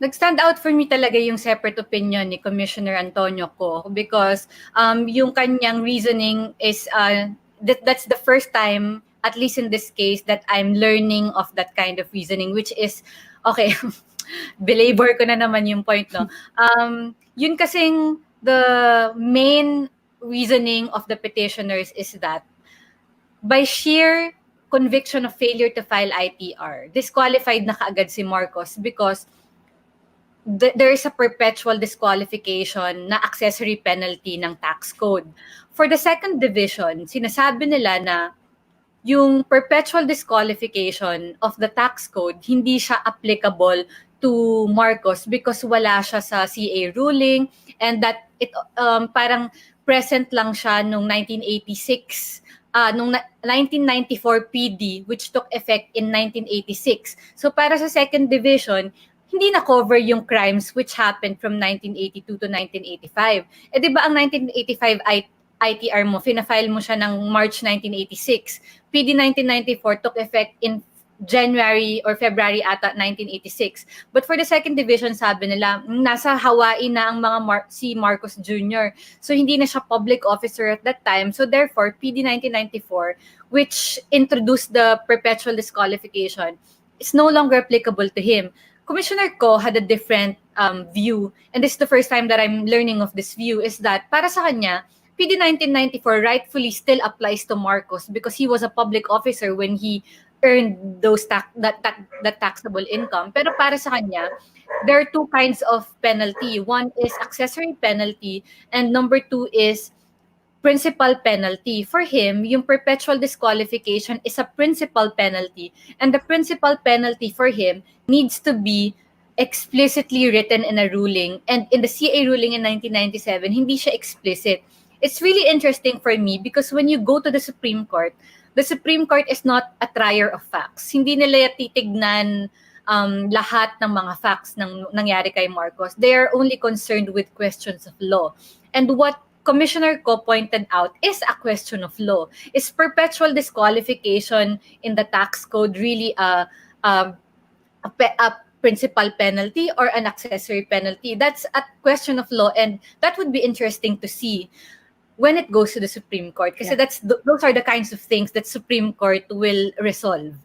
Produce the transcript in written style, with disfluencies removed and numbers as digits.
Nag-stand out for me talaga yung separate opinion ni Commissioner Antonio Co because yung kanyang reasoning is that's the first time, at least in this case, that I'm learning of that kind of reasoning, which is, okay, belabor ko na naman yung point, no? Yun kasing the main reasoning of the petitioners is that by sheer conviction of failure to file ITR, disqualified na kaagad si Marcos because there is a perpetual disqualification na accessory penalty ng tax code. For the second division, sinasabi nila na yung perpetual disqualification of the tax code, hindi siya applicable to Marcos because wala siya sa CA ruling, and that it parang present lang siya nung 1986, nung 1994 PD, which took effect in 1986. So para sa second division, hindi na cover yung crimes which happened from 1982 to 1985. Eh di ba ang 1985 ITR mo, fina-file mo siya ng March 1986. PD 1994 took effect in January or February ata 1986. But for the second division, sabi nila, nasa Hawaii na ang mga si Marcos Jr. So hindi na siya public officer at that time. So therefore, PD 1994, which introduced the perpetual disqualification, is no longer applicable to him. Commissioner Ko had a different view, and this is the first time that I'm learning of this view, is that para sa kanya, PD 1994 rightfully still applies to Marcos because he was a public officer when he earned those that taxable income. Pero para sa kanya, there are two kinds of penalty. One is accessory penalty, and number two is principal penalty. For him, yung perpetual disqualification is a principal penalty, and the principal penalty for him needs to be explicitly written in a ruling. And in the CA ruling in 1997, hindi siya explicit. It's really interesting for me because when you go to the Supreme Court is not a trier of facts. Hindi nila titignan lahat ng mga facts ng nangyari kay Marcos. They are only concerned with questions of law. And what Commissioner Ko pointed out is a question of law. Is perpetual disqualification in the tax code really a principal penalty or an accessory penalty? That's a question of law, and that would be interesting to see when it goes to the Supreme Court. Kasi those are the kinds of things that Supreme Court will resolve.